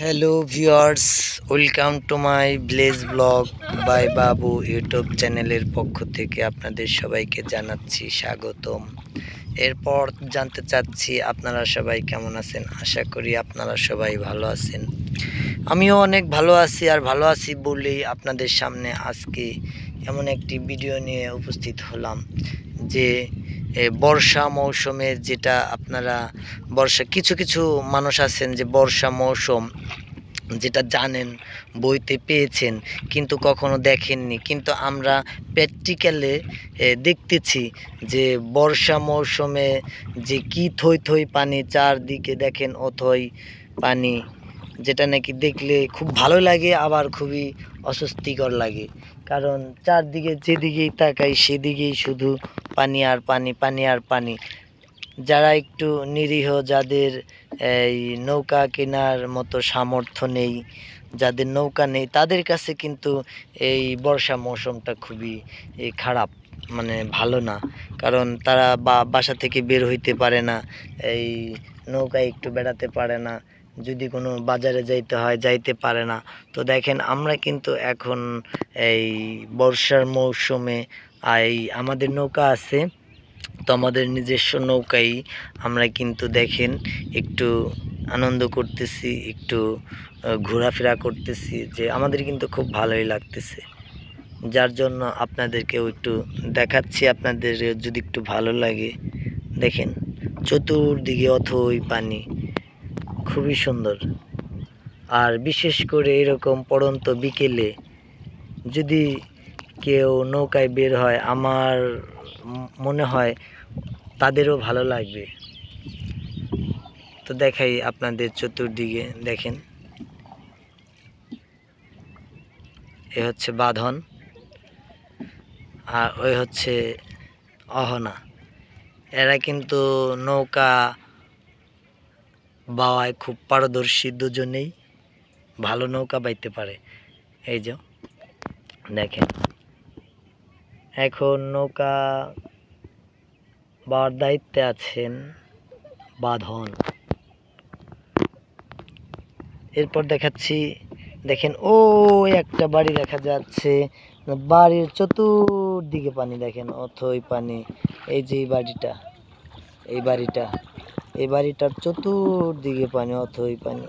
Hello viewers, welcome to my village blog by Babu YouTube চ্যানেলের পক্ষ থেকে আপনাদের সবাইকে জানাচ্ছি স্বাগতম। এরপর জানতে চাচ্ছি আপনারা সবাই কেমন আছেন। আশা করি আপনারা সবাই ভালো আছেন। আমিও অনেক ভালো আছি, আর ভালো আছি বলেই আপনাদের সামনে আজকে এমন একটি ভিডিও নিয়ে উপস্থিত হলাম যে বর্ষা মৌসুমে যেটা আপনারা কিছু কিছু মানুষ আছেন যে বর্ষা মৌসুম যেটা জানেন, বইতে পেয়েছেন কিন্তু কখনো দেখেননি, কিন্তু আমরা প্র্যাকটিক্যালে দেখতেছি যে বর্ষা মৌসুমে যে কি থই থই পানি, চারদিকে দেখেন অথই পানি, যেটা নাকি দেখলে খুব ভালো লাগে আবার খুবই অস্বস্তিকর লাগে। কারণ চারদিকে যেদিকেই তাকাই সেদিকেই শুধু পানি আর পানি, পানি আর পানি। যারা একটু নিরীহ, যাদের এই নৌকা কেনার মতো সামর্থ্য নেই, যাদের নৌকা নেই, তাদের কাছে কিন্তু এই বর্ষা মৌসুমটা খুবই খারাপ, মানে ভালো না। কারণ তারা বাসা থেকে বের হইতে পারে না, এই নৌকায় একটু বেড়াতে পারে না, যদি কোনো বাজারে যাইতে হয় যাইতে পারে না। তো দেখেন, আমরা কিন্তু এখন এই বর্ষার মৌসুমে এই আমাদের নৌকা আছে, তো আমাদের নিজস্ব নৌকায় আমরা কিন্তু দেখেন একটু আনন্দ করতেছি, একটু ঘোরাফেরা করতেছি, যে আমাদের কিন্তু খুব ভালোই লাগতেছে। যার জন্য আপনাদেরকেও একটু দেখাচ্ছি, আপনাদের যদি একটু ভালো লাগে। দেখেন চতুর্দিকে অথই পানি, খুবই সুন্দর। আর বিশেষ করে এরকম পড়ন্ত বিকেলে যদি কেউ নৌকায় বের হয়, আমার মনে হয় তাদেরও ভালো লাগবে। তো দেখাই আপনাদের, চতুর্দিকে দেখেন, এ হচ্ছে বাঁধন আর ওই হচ্ছে অহনা। এরা কিন্তু নৌকা বাওয়ায় খুব পারদর্শী, দুজনেই ভালো নৌকা বাইতে পারে। এই যে দেখেন, এখন নৌকা বাওয়ার দায়িত্বে আছেন বাঁধন। এরপর দেখাচ্ছি, দেখেন ও একটা বাড়ি দেখা যাচ্ছে, বাড়ির চতুর্দিকে পানি, দেখেন অথই পানি। এই যে এই বাড়িটার চতুর্দিকে পানি, অথই পানি।